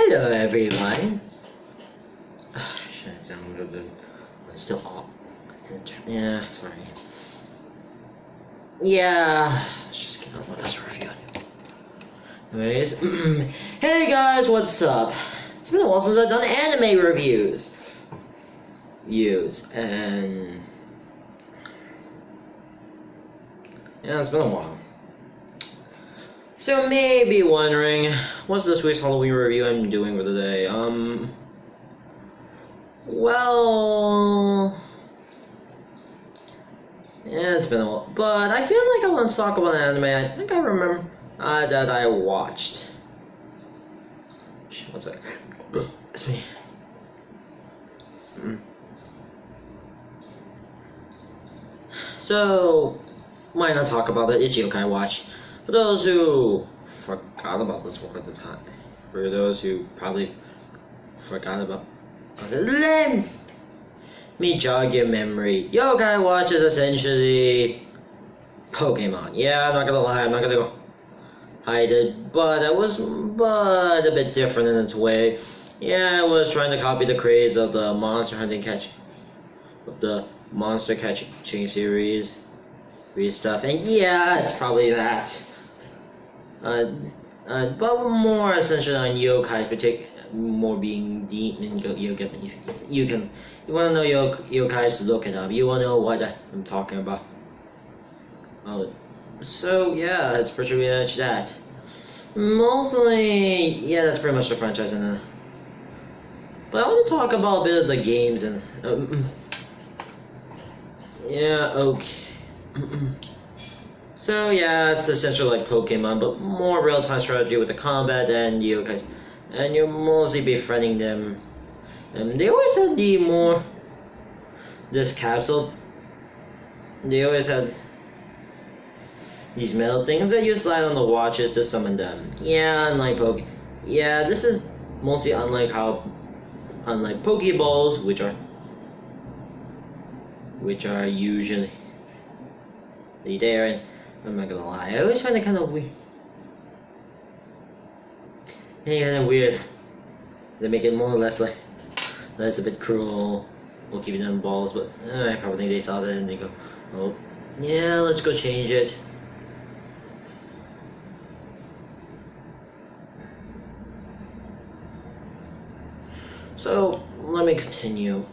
Hello everyone. Shit, it's still hot. Yeah, sorry. Yeah, let's just get on with this review. Anyways, hey guys, what's up? It's been a while since I've done anime reviews. And yeah, it's been a while. So you may be wondering, what's this week's Halloween review I'm doing for today? Well, yeah, it's been a while, but I feel like I want to talk about an anime I think I remember that I watched. What's that? It's me. So, why not talk about it? It's Yokai Watch. For those who forgot about this one at the time, for those who probably forgot about it, let me jog your memory. Yokai Watch is essentially Pokemon. Yeah, I'm not gonna lie, I'm not gonna go hide it, but it was a bit different in its way. Yeah, I was trying to copy the craze of the monster hunting monster catching series stuff, and yeah, it's probably that. But more essentially on yokais, more being demon you want to know yokais, look it up. You want to know what I'm talking about. So yeah, it's pretty much that. Mostly, yeah, that's pretty much the franchise, but I want to talk about a bit of the games and yeah, okay. So yeah, it's essentially like Pokemon, but more real-time strategy with the combat and yokais, and you're mostly befriending them. And they always had this capsule. They always had these metal things that you slide on the watches to summon them. Yeah, unlike yeah, this is mostly unlike Pokeballs, which are usually there. And I'm not gonna lie, I always find it kind of weird. They make it more or less a bit cruel while keeping them balls, but I probably think they saw that and they go, oh, yeah, let's go change it. So, let me continue.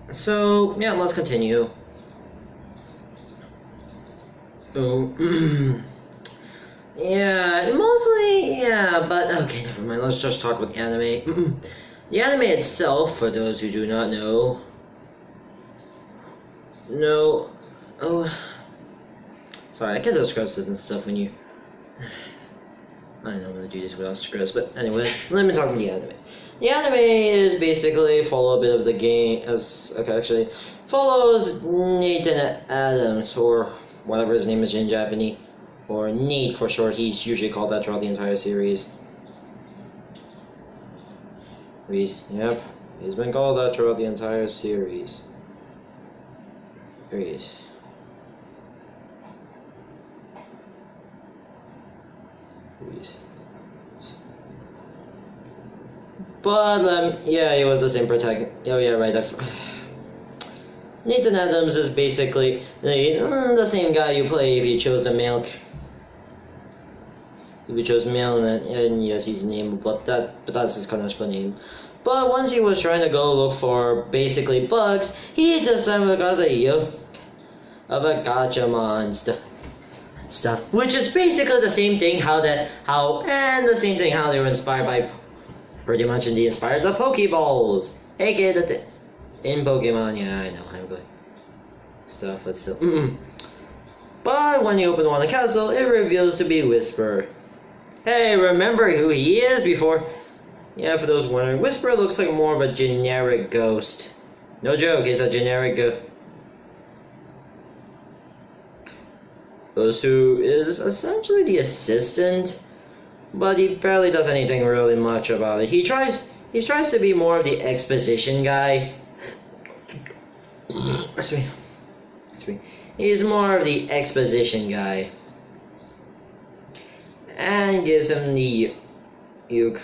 So, yeah, let's continue. Oh, yeah, mostly, yeah, but okay, never mind, let's just talk about anime. The anime itself, for those who do not know, sorry, I can't do scripts and stuff when you, I don't know I'm gonna do this without scripts, but anyway, let me talk about the anime. The anime is basically follow a bit of the game follows Nathan Adams, or whatever his name is in Japanese, or Nate for short. He's usually called that throughout the entire series. Yep, he's been called that throughout the entire series. But yeah, he was the same protagonist. Oh yeah, right. Nathan Adams is basically the same guy you play if you chose the male. If you chose male, and yes, he's named, but that's his canonical name. But once he was trying to go look for basically bugs, he decided because of a gacha monster stuff, which is basically the same thing. How they were inspired by. Pretty much inspired the Pokeballs, aka in Pokemon. Yeah, I know, I'm good stuff, but still. But when you open one of the castle, it reveals to be Whisper. Hey, remember who he is before? Yeah, for those wondering, Whisper looks like more of a generic ghost. No joke, he's a generic ghost who is essentially the assistant. But he barely does anything really much about it. He tries to be more of the exposition guy. Excuse me. He's more of the exposition guy. And gives him the Yuk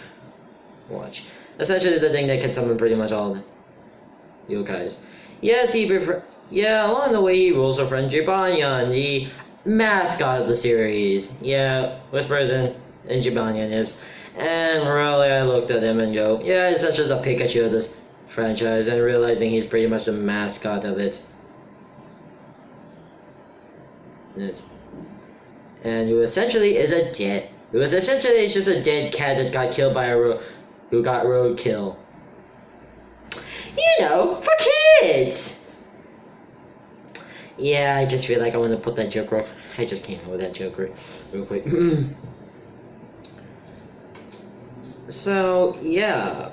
Watch. Essentially the thing that can summon pretty much all the yokais. Yes, along the way he rules a friend Jibanyan, the mascot of the series. Yeah, Whispers in Jibanyan is. And really I looked at him and go, yeah, he's essentially the Pikachu of this franchise, and realizing he's pretty much the mascot of it. And who essentially is it's just a dead cat that got killed by who got roadkill. You know, for kids! Yeah, I just feel like I want to put that joke I just came up with that joke real quick. So, yeah.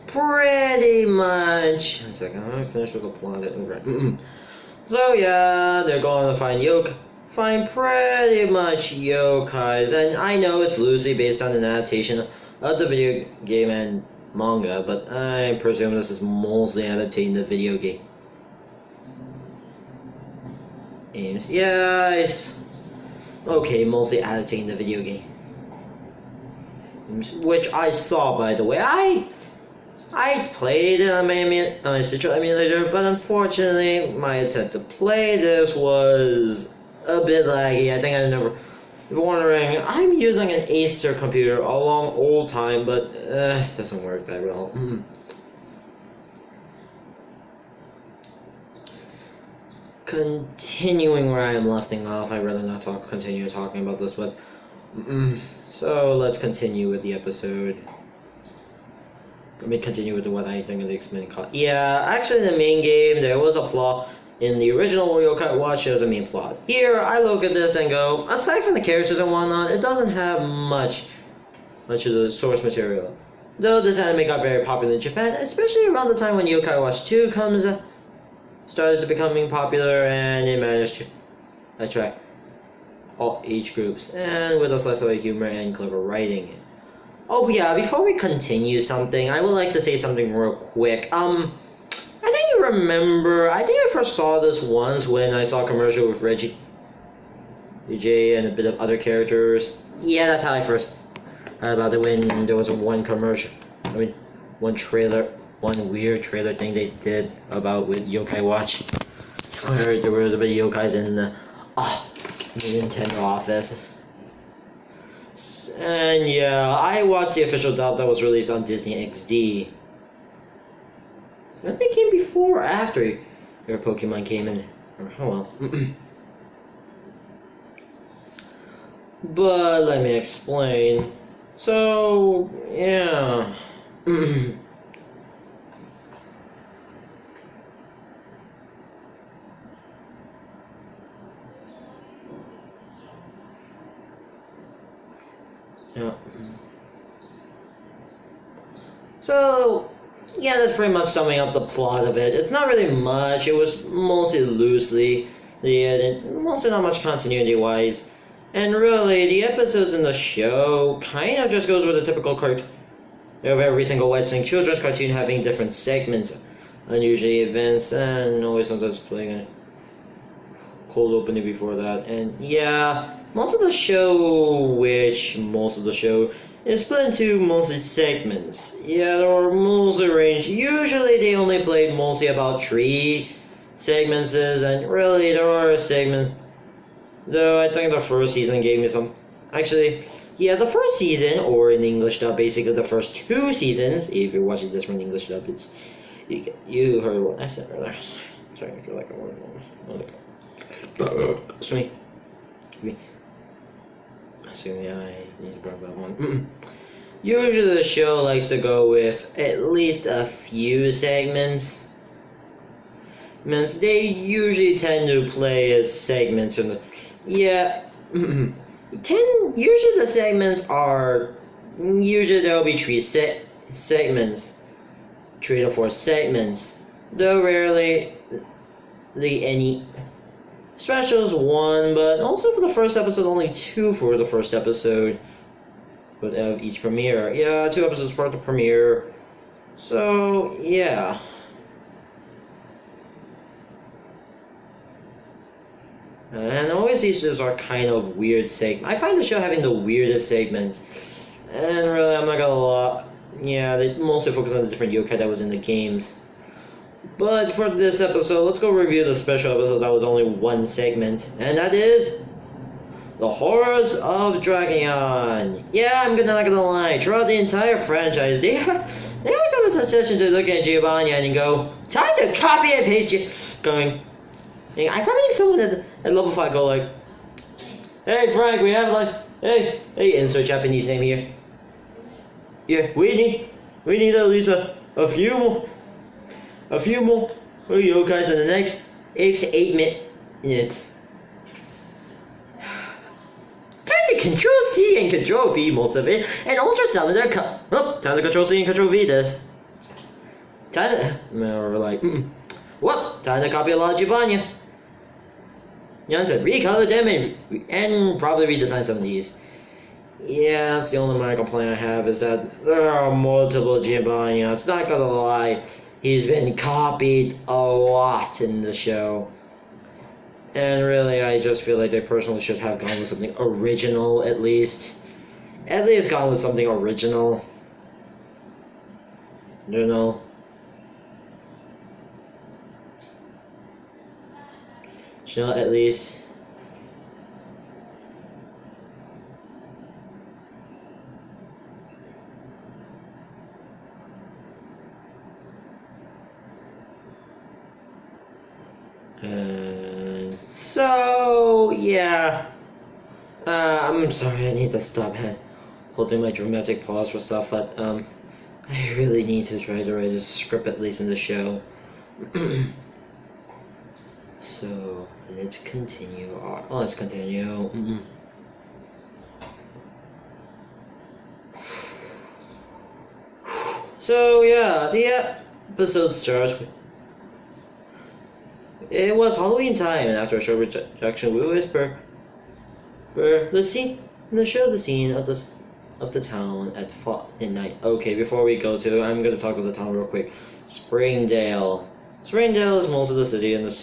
Pretty much... One second, I'm gonna finish with the plot. So, yeah, they're going to find pretty much yokais, and I know it's loosely based on an adaptation of the video game and manga, but I presume this is mostly adapting the video game. Games. Yeah, it's okay, mostly adapting the video game. Which I saw, by the way. I played it on my Citrus emulator, but unfortunately, my attempt to play this was a bit laggy. I think I never. If you're wondering, I'm using an Acer computer a long old time, but it doesn't work that well. Continuing where I am leaving off, I'd rather not continue talking about this, but so let's continue with the episode. Let me continue with what I think of the X-Men call. Yeah, actually in the main game, there was a plot. In the original Yokai Watch, there's a main plot. Here, I look at this and go, aside from the characters and whatnot, it doesn't have much of the source material. Though this anime got very popular in Japan, especially around the time when Yokai Watch 2 started to becoming popular, and it managed to attract all age groups, and with a slice of humor and clever writing. Oh yeah, before we continue something, I would like to say something real quick. I think you remember, I think I first saw this once when I saw a commercial with Reggie J and a bit of other characters. Yeah, that's how I first heard about it, when there was one commercial. One weird trailer thing they did about with Yokai Watch. I heard there was a bit of yokais in the Nintendo office. And yeah, I watched the official dub that was released on Disney XD. I think it came before or after your Pokemon came in. Oh well. But let me explain. So, yeah. Yeah. So, yeah, that's pretty much summing up the plot of it. It's not really much. It was mostly loosely, mostly not much continuity-wise. And really, the episodes in the show kind of just goes with the typical cartoon of every single Western children's cartoon having different segments, unusual events, and always sometimes playing a cold opening before that. And yeah, most of the show is split into mostly segments. Yeah, there are mostly ranged. Usually they only played mostly about 3 segments, and really there are segments. Though I think the first season gave me some. Actually, yeah, the first season, or in English dub, basically the first 2 seasons. If you're watching this from English dub, it's you heard what I said earlier. Sorry, I feel like I want to. Excuse me. So yeah, I need to grab that one. Usually the show likes to go with at least a few segments. They usually tend to play as segments from the... Yeah. Usually the segments are... Usually there will be 3 segments. 3 to 4 segments. Though rarely any... Specials 1, but also for the first episode, only 2 for the first episode. But of each premiere. Yeah, 2 episodes part of the premiere. So, yeah. And always these shows are kind of weird segments. I find the show having the weirdest segments. And really, I'm not gonna lie. Yeah, they mostly focus on the different yokai that was in the games. But for this episode, let's go review the special episode that was only one segment. And that is the Horrors of Dracunyan. Yeah, I'm not gonna lie. Throughout the entire franchise, they always have this session to look at Giovanni and go, time to copy and paste you. Going, I probably think someone at level 5 go like, hey Frank, we have like, hey, insert Japanese name here. Yeah, we need at least a few more yokais in the next 8 minutes. Time to Control C and Control V most of it, and ultrasound their cut. Oh, time to Control C and Control V this. Time to, we're like, well, time to copy a lot of Giovanni. Jan said recolor them and probably redesign some of these. Yeah, that's the only minor complaint I have is that there are multiple Giovanni. It's not gonna lie, he's been copied a lot in the show. And really, I just feel like they personally should have gone with something original at least. At least gone with something original. You know? You know, at least. And so, yeah. I'm sorry, I need to stop holding my dramatic pause for stuff, but I really need to try to write a script at least in the show. So, let's continue. Let's continue. So, yeah, the episode starts with... It was Halloween time, and after a short rejection, we whisper the scene of the town at midnight. Okay, before we go to, I'm gonna talk about the town real quick. Springdale. Springdale is most of the city and most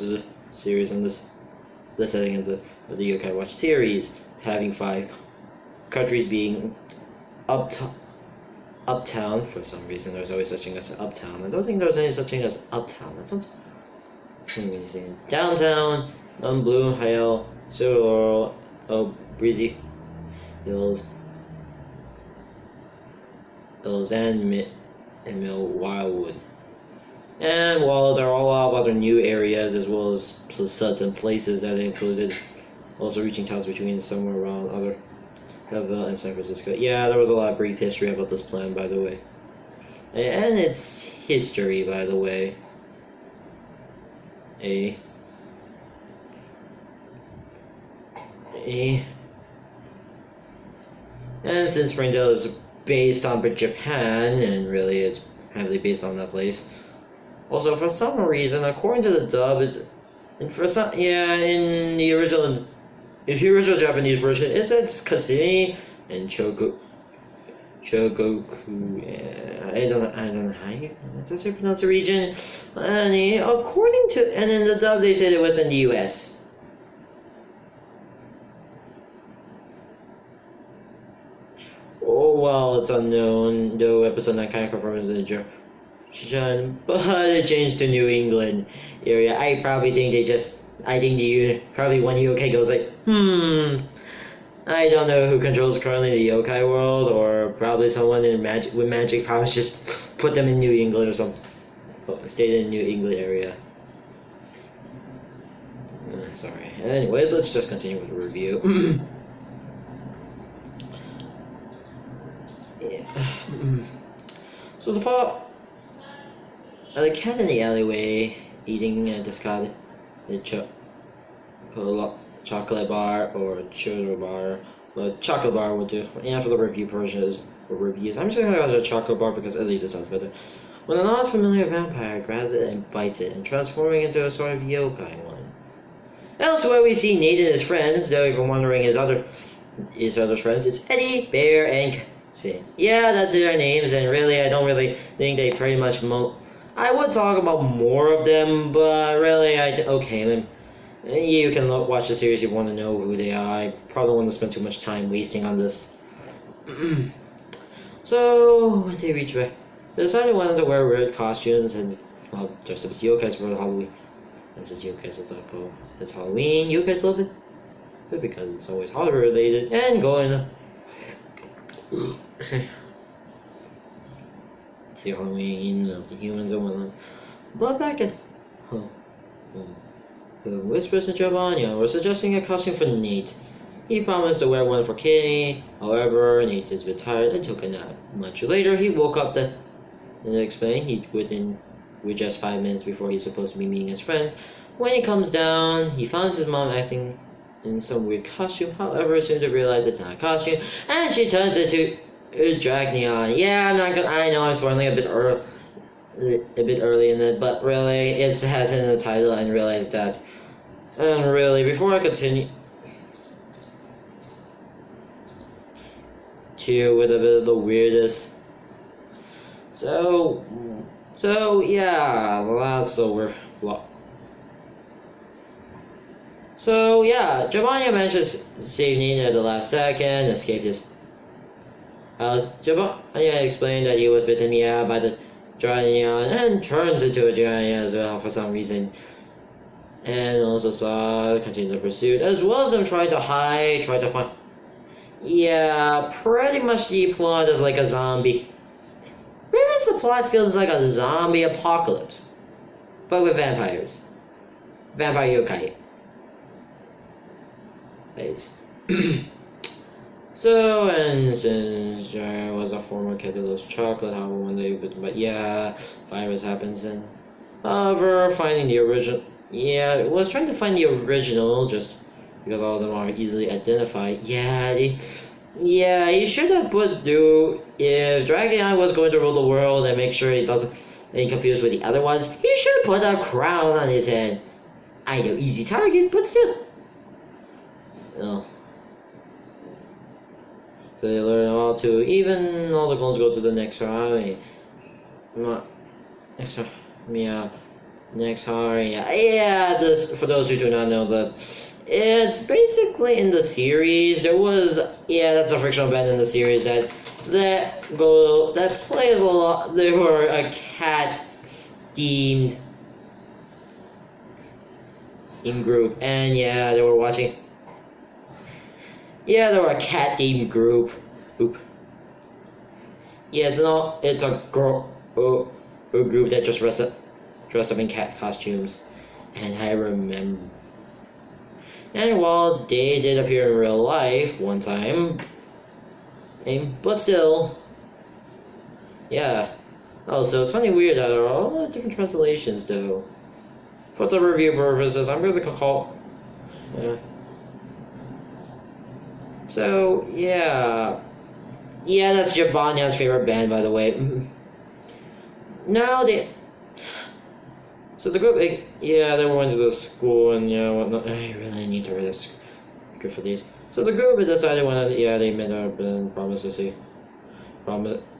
of the series and the setting of the Yokai Watch series, having 5 countries being uptown. For some reason, there's always such thing as uptown. I don't think there's any such thing as uptown. That sounds amazing. Downtown, Blue Hill, Silver Laurel, Breezy Hills, and Mill Wildwood. And while there are a lot of other new areas as well as sets and places that included also reaching towns between somewhere around other Belleville and San Francisco. Yeah, there was a lot of brief history about this plan, by the way. And its history, by the way. And since Springdale is based on Japan, and really it's heavily based on that place. Also, for some reason, according to the dub, in the original Japanese version, it says Kasumi and Chogoku. I don't know how that's how you pronounce the region. And in the dub, they said it was in the U.S. Oh well, it's unknown. Though episode 9 kind of confirms the Japan, but it changed to New England area. I probably think probably one yokai goes like, I don't know who controls currently the yokai world, or probably someone with magic powers just put them in New England or something. Stayed in New England area. Sorry. Anyways, let's just continue with the review. So the fall, a cat in the alleyway eating a discarded chocolate bar or churro bar, but chocolate bar will do. And for the reviews, I'm just gonna go to a chocolate bar because at least it sounds better. When an odd familiar vampire grabs it and bites it, and transforming into a sort of yokai one. Elsewhere, we see Nate and his friends, though even wondering his other friends. It's Eddie, Bear, and yeah, that's their names, and really, I don't really think they pretty much I would talk about more of them, but really, You can watch the series if you want to know who they are. I probably want to spend too much time wasting on this. So, when they reach back, they decided they wanted to wear weird costumes and, well, dressed up as yokais for Halloween. And since yokais are taco, it's Halloween, yokais love it. But because it's always horror related and going to Halloween of the humans and whatnot. But back at home, the whispers to Giovanni were suggesting a costume for Nate. He promised to wear one for Katie. However, Nate is a bit tired and took a nap. Much later, he woke up and explained he within just 5 minutes before he's supposed to be meeting his friends. When he comes down, he finds his mom acting in some weird costume. However, soon to realize it's not a costume, and she turns into Dracunyan. Yeah, I know I'm spoiling a bit early in it, but really, it has it in the title and realize that. And really, before I continue with a bit of the weirdest. So yeah, that's over. So yeah, Giovanni managed to save Nina at the last second, escaped his house. Giovanni explained that he was bitten by the Dracunyan and turns into a giant as well for some reason. And also saw continue the pursuit, as well as them trying to hide, try to find. Yeah, pretty much the plot is like a zombie. Pretty much the plot feels like a zombie apocalypse, but with vampires. Vampire yokai. So, and since Jaya was a former kid who loves chocolate, however, one day, but yeah, virus happens, and however, finding the original. Yeah, it was trying to find the original just because all of them are easily identified. Yeah, he should have if Dracunyan was going to rule the world and make sure he doesn't get confused with the other ones, he should have put a crown on his head. I know, easy target, but still. Oh. So they learn all to even all the clones go to the next army. Next horror, yeah. This, for those who do not know, that it's basically in the series. There was, that's a fictional band in the series that plays a lot. They were a cat themed group, and they were watching. Yeah, they were a cat themed group. Oop. Yeah, it's a group that just dressed up in cat costumes, and I remember. And while they did appear in real life one time, but still, yeah. Also, it's funny weird that there are all different translations though. For the review purposes, I'm going to call. So yeah, that's Giovanni's favorite band, by the way. Now so the group, they went to the school and whatnot. I really need to read this. Good for these. So the group decided they met up and promised to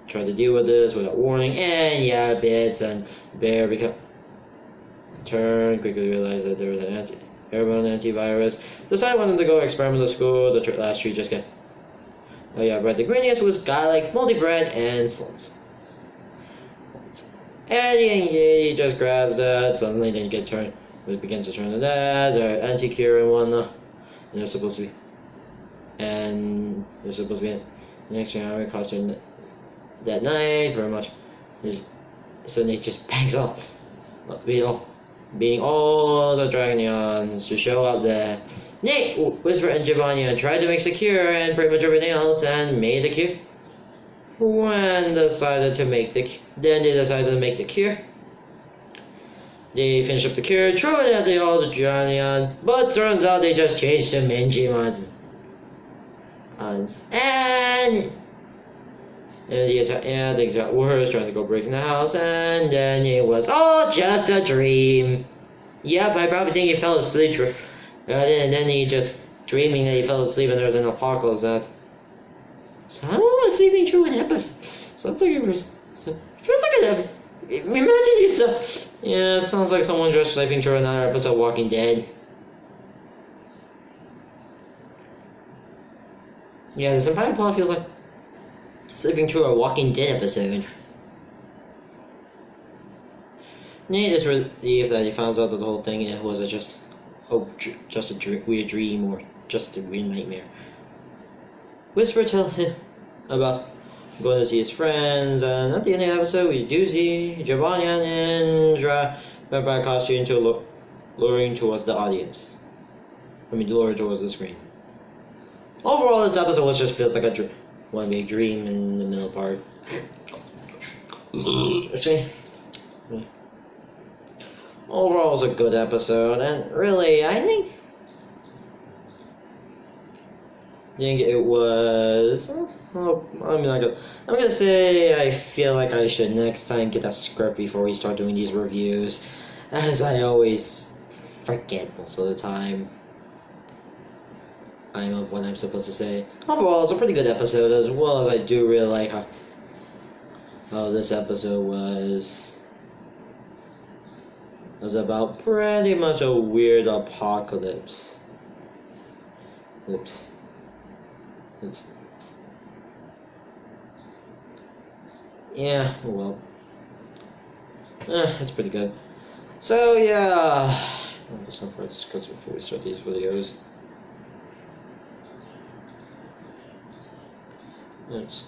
try to deal with this without warning. And Bits and Bear quickly realized that there was an airborne antivirus. Decided wanted to go experiment at school. The last tree just got. But the greeniest was garlic, moldy bread, and salt. And he just grabs that. Suddenly, then it begins to turn to that. Anti-cure and whatnot. And they're supposed to be in the next army costume that night. Pretty much. So Nate just bangs off, beating all the Dracunyans to show up there. Nate, Whisper, and Giovanni tried to make secure and pretty much everything else, and made the cure. Then they decided to make the cure. They finished up the cure, threw it at all the Dracunians, but turns out they just changed to Mangimons. And the exact words, trying to go break in the house, and then it was all just a dream. Yep, I probably think he fell asleep. And then he just dreaming that he fell asleep and there was an apocalypse that. Someone was sleeping through an episode. Sounds like it was. Feels like an. Imagine yourself. Yeah, sounds like someone just sleeping through another episode of Walking Dead. Yeah, this entire plot feels like slipping through a Walking Dead episode. Nate is relieved that he found out that the whole thing was just a weird dream or just a weird nightmare. Whisper tells him about going to see his friends, and at the end of the episode, we do see Dracunyan in vampire costume luring towards the audience. Luring towards the screen. Overall, this episode just feels like one big dream in the middle part. Let's see. Overall, it's a good episode, and really, I think it was. I'm gonna say I feel like I should next time get a script before we start doing these reviews, as I always forget most of the time. I know what I'm supposed to say. Overall, it's a pretty good episode, as well as I do really like how this episode was about pretty much a weird apocalypse. Oops. Yeah, well. It's pretty good. So, yeah. I'll just look for the scripts before we start these videos. Oops.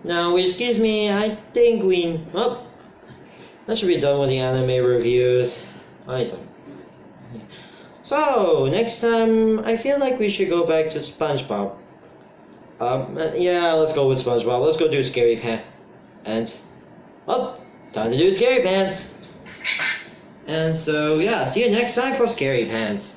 Now, excuse me, I think that should be done with the anime reviews. I don't. So, next time, I feel like we should go back to SpongeBob. Yeah, let's go with SpongeBob. Let's go do Scary Pants. Oh, time to do Scary Pants. And so, yeah, see you next time for Scary Pants.